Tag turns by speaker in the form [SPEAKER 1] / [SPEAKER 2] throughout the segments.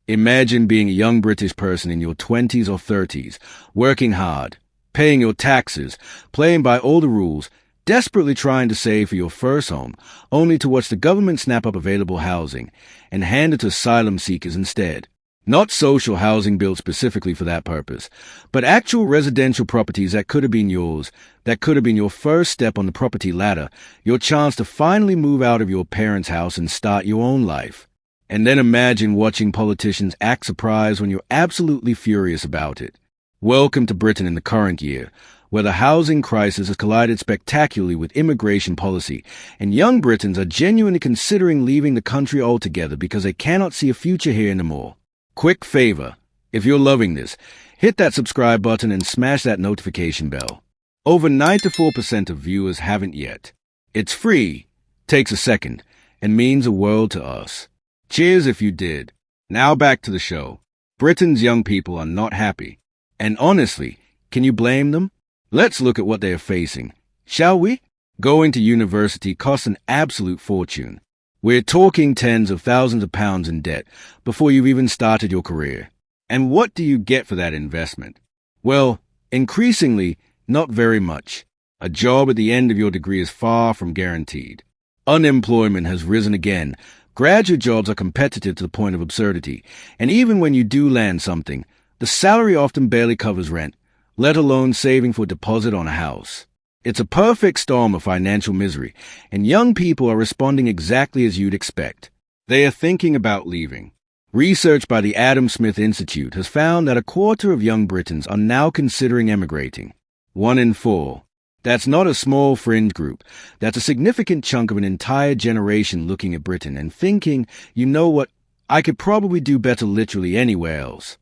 [SPEAKER 1] Imagine being a young British person in your 20s or 30s, working hard, paying your taxes, playing by all the rules, desperately trying to save for your first home, only to watch the government snap up available housing and hand it to asylum seekers instead. Not social housing built specifically for that purpose, but actual residential properties that could have been yours, that could have been your first step on the property ladder, your chance to finally move out of your parents' house and start your own life. And then imagine watching politicians act surprised when you're absolutely furious about it. Welcome to Britain in the current year, where the housing crisis has collided spectacularly with immigration policy, and young Britons are genuinely considering leaving the country altogether because they cannot see a future here anymore. Quick favor, if you're loving this, hit that subscribe button and smash that notification bell. Over 94% of viewers haven't yet. It's free, takes a second, and means a world to us. Cheers if you did. Now back to the show. Britain's young people are not happy. And honestly, can you blame them? Let's look at what they are facing, shall we? Going to university costs an absolute fortune. We're talking tens of thousands of pounds in debt before you've even started your career. And what do you get for that investment? Well, increasingly, not very much. A job at the end of your degree is far from guaranteed. Unemployment has risen again. Graduate jobs are competitive to the point of absurdity. And even when you do land something, the salary often barely covers rent, let alone saving for a deposit on a house. It's a perfect storm of financial misery, and young people are responding exactly as you'd expect. They are thinking about leaving. Research by the Adam Smith Institute has found that a quarter of young Britons are now considering emigrating. 1 in 4. That's not a small fringe group. That's a significant chunk of an entire generation looking at Britain and thinking, you know what, I could probably do better literally anywhere else.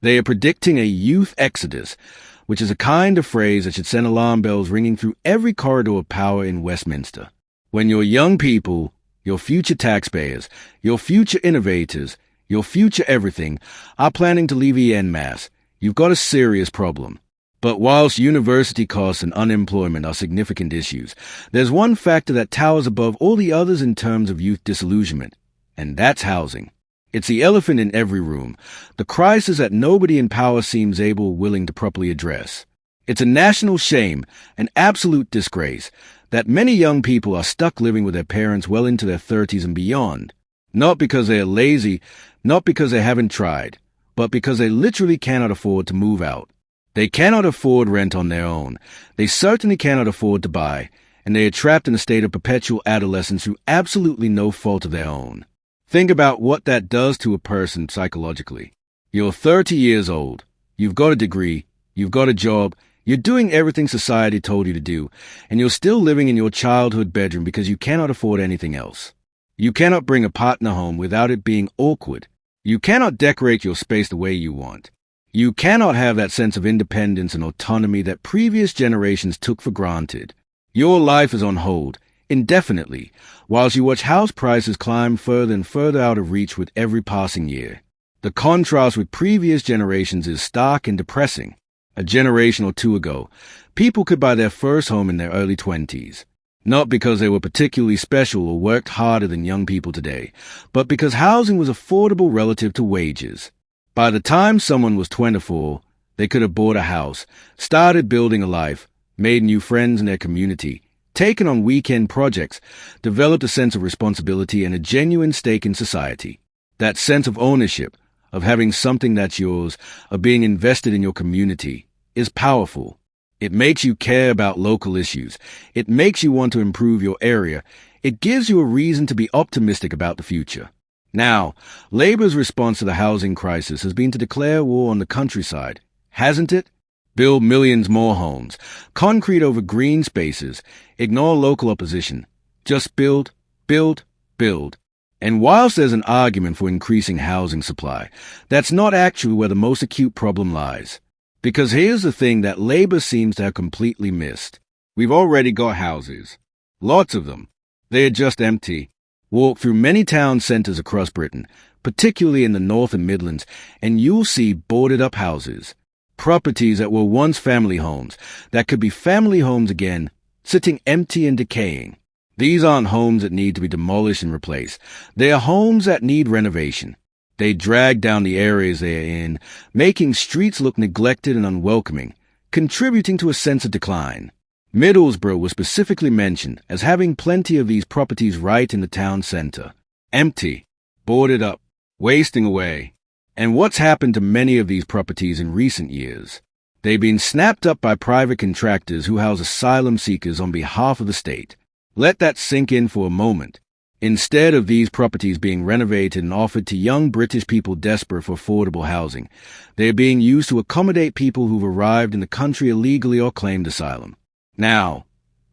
[SPEAKER 1] They are predicting a youth exodus, which is a kind of phrase that should send alarm bells ringing through every corridor of power in Westminster. When your young people, your future taxpayers, your future innovators, your future everything, are planning to leave en masse, you've got a serious problem. But whilst university costs and unemployment are significant issues, there's one factor that towers above all the others in terms of youth disillusionment, and that's housing. It's the elephant in every room, the crisis that nobody in power seems able or willing to properly address. It's a national shame, an absolute disgrace, that many young people are stuck living with their parents well into their 30s and beyond. Not because they are lazy, not because they haven't tried, but because they literally cannot afford to move out. They cannot afford rent on their own. They certainly cannot afford to buy, and they are trapped in a state of perpetual adolescence through absolutely no fault of their own. Think about what that does to a person psychologically. You're 30 years old. You've got a degree. You've got a job. You're doing everything society told you to do, and you're still living in your childhood bedroom because you cannot afford anything else. You cannot bring a partner home without it being awkward. You cannot decorate your space the way you want. You cannot have that sense of independence and autonomy that previous generations took for granted. Your life is on hold, indefinitely, whilst you watch house prices climb further and further out of reach with every passing year. The contrast with previous generations is stark and depressing. A generation or two ago, people could buy their first home in their early 20s. Not because they were particularly special or worked harder than young people today, but because housing was affordable relative to wages. By the time someone was 24, they could have bought a house, started building a life, made new friends in their community, taken on weekend projects, developed a sense of responsibility and a genuine stake in society. That sense of ownership, of having something that's yours, of being invested in your community, is powerful. It makes you care about local issues. It makes you want to improve your area. It gives you a reason to be optimistic about the future. Now, Labour's response to the housing crisis has been to declare war on the countryside, hasn't it? Build millions more homes, concrete over green spaces, ignore local opposition. Just build, build, build. And whilst there's an argument for increasing housing supply, that's not actually where the most acute problem lies. Because here's the thing that Labour seems to have completely missed. We've already got houses. Lots of them. They are just empty. Walk through many town centres across Britain, particularly in the North and Midlands, and you'll see boarded-up houses. Properties that were once family homes, that could be family homes again, sitting empty and decaying. These aren't homes that need to be demolished and replaced. They are homes that need renovation. They drag down the areas they are in, making streets look neglected and unwelcoming, contributing to a sense of decline. Middlesbrough was specifically mentioned as having plenty of these properties right in the town center. Empty, boarded up, wasting away. And what's happened to many of these properties in recent years? They've been snapped up by private contractors who house asylum seekers on behalf of the state. Let that sink in for a moment. Instead of these properties being renovated and offered to young British people desperate for affordable housing, they are being used to accommodate people who've arrived in the country illegally or claimed asylum. Now,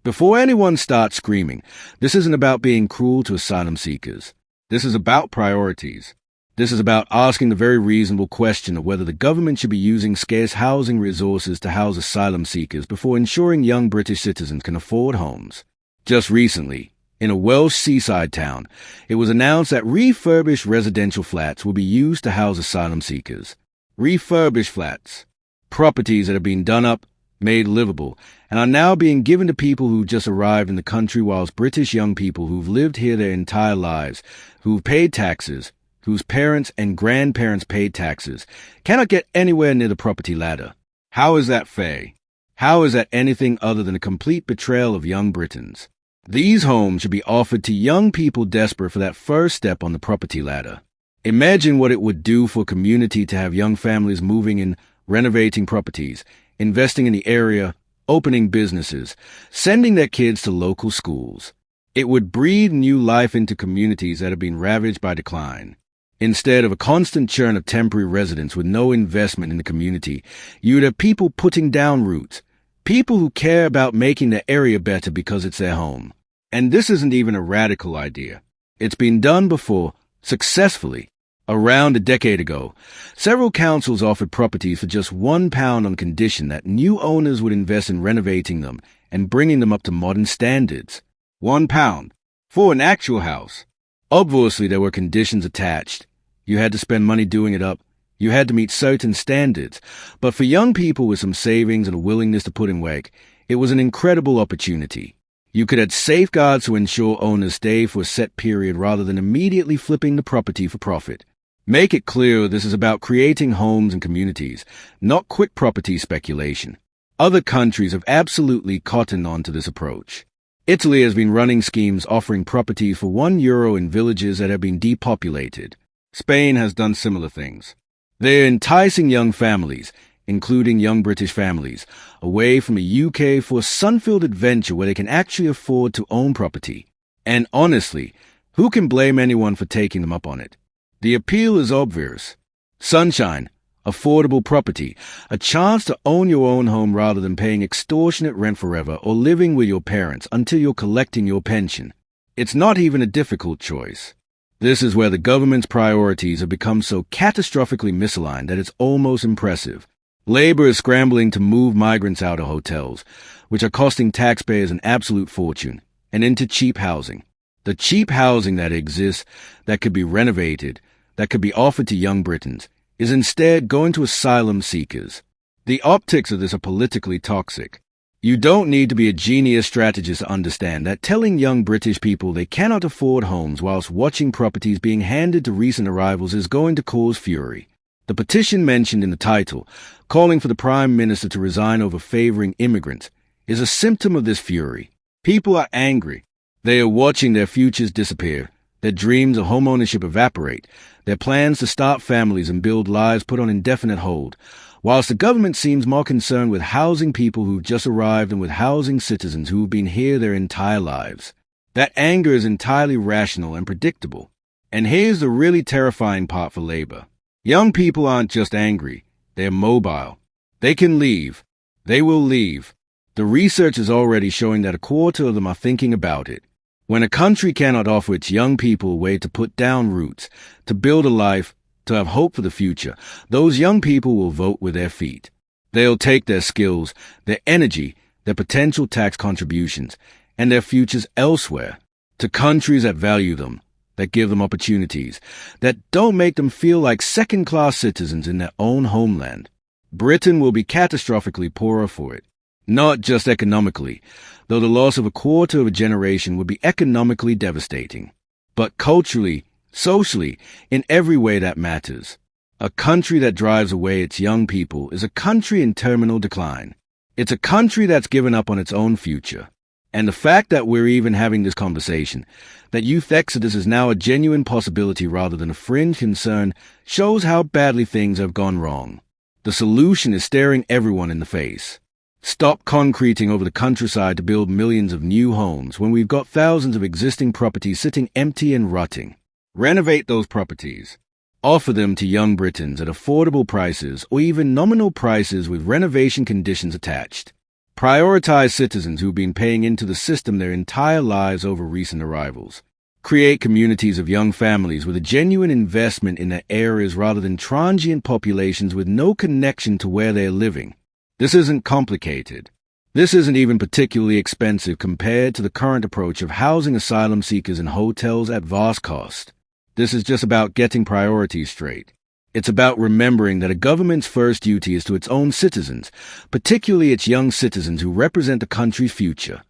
[SPEAKER 1] before anyone starts screaming, this isn't about being cruel to asylum seekers. This is about priorities. This is about asking the very reasonable question of whether the government should be using scarce housing resources to house asylum seekers before ensuring young British citizens can afford homes. Just recently, in a Welsh seaside town, it was announced that refurbished residential flats will be used to house asylum seekers. Refurbished flats. Properties that have been done up, made livable, and are now being given to people who've just arrived in the country, whilst British young people who've lived here their entire lives, who've paid taxes, whose parents and grandparents paid taxes, cannot get anywhere near the property ladder. How is that fair? How is that anything other than a complete betrayal of young Britons? These homes should be offered to young people desperate for that first step on the property ladder. Imagine what it would do for a community to have young families moving in, renovating properties, investing in the area, opening businesses, sending their kids to local schools. It would breathe new life into communities that have been ravaged by decline. Instead of a constant churn of temporary residents with no investment in the community, you would have people putting down roots, people who care about making their area better because it's their home. And this isn't even a radical idea. It's been done before, successfully. Around a decade ago, several councils offered properties for just £1 on condition that new owners would invest in renovating them and bringing them up to modern standards. £1 for an actual house. Obviously, there were conditions attached. You had to spend money doing it up. You had to meet certain standards. But for young people with some savings and a willingness to put in work, it was an incredible opportunity. You could add safeguards to ensure owners stay for a set period rather than immediately flipping the property for profit. Make it clear this is about creating homes and communities, not quick property speculation. Other countries have absolutely cottoned on to this approach. Italy has been running schemes offering property for €1 in villages that have been depopulated. Spain has done similar things. They're enticing young families, including young British families, away from the UK for a sun-filled adventure where they can actually afford to own property. And honestly, who can blame anyone for taking them up on it? The appeal is obvious. Sunshine, affordable property, a chance to own your own home rather than paying extortionate rent forever or living with your parents until you're collecting your pension. It's not even a difficult choice. This is where the government's priorities have become so catastrophically misaligned that it's almost impressive. Labour is scrambling to move migrants out of hotels, which are costing taxpayers an absolute fortune, and into cheap housing. The cheap housing that exists, that could be renovated, that could be offered to young Britons, is instead going to asylum seekers. The optics of this are politically toxic. You don't need to be a genius strategist to understand that telling young British people they cannot afford homes whilst watching properties being handed to recent arrivals is going to cause fury. The petition mentioned in the title, calling for the Prime Minister to resign over favouring immigrants, is a symptom of this fury. People are angry. They are watching their futures disappear, their dreams of home ownership evaporate, their plans to start families and build lives put on indefinite hold, whilst the government seems more concerned with housing people who've just arrived and with housing citizens who've been here their entire lives. That anger is entirely rational and predictable. And here's the really terrifying part for Labour. Young people aren't just angry, they're mobile. They can leave. They will leave. The research is already showing that a quarter of them are thinking about it. When a country cannot offer its young people a way to put down roots, to build a life, to have hope for the future, those young people will vote with their feet. They'll take their skills, their energy, their potential tax contributions, and their futures elsewhere, to countries that value them, that give them opportunities, that don't make them feel like second-class citizens in their own homeland. Britain will be catastrophically poorer for it. Not just economically, though the loss of a quarter of a generation would be economically devastating, but culturally Socially, in every way that matters. A country that drives away its young people is a country in terminal decline. It's a country that's given up on its own future. And the fact that we're even having this conversation, that youth exodus is now a genuine possibility rather than a fringe concern, shows how badly things have gone wrong. The solution is staring everyone in the face. Stop concreting over the countryside to build millions of new homes when we've got thousands of existing properties sitting empty and rotting. Renovate those properties. Offer them to young Britons at affordable prices or even nominal prices with renovation conditions attached. Prioritize citizens who've been paying into the system their entire lives over recent arrivals. Create communities of young families with a genuine investment in their areas rather than transient populations with no connection to where they're living. This isn't complicated. This isn't even particularly expensive compared to the current approach of housing asylum seekers in hotels at vast cost. This is just about getting priorities straight. It's about remembering that a government's first duty is to its own citizens, particularly its young citizens who represent the country's future.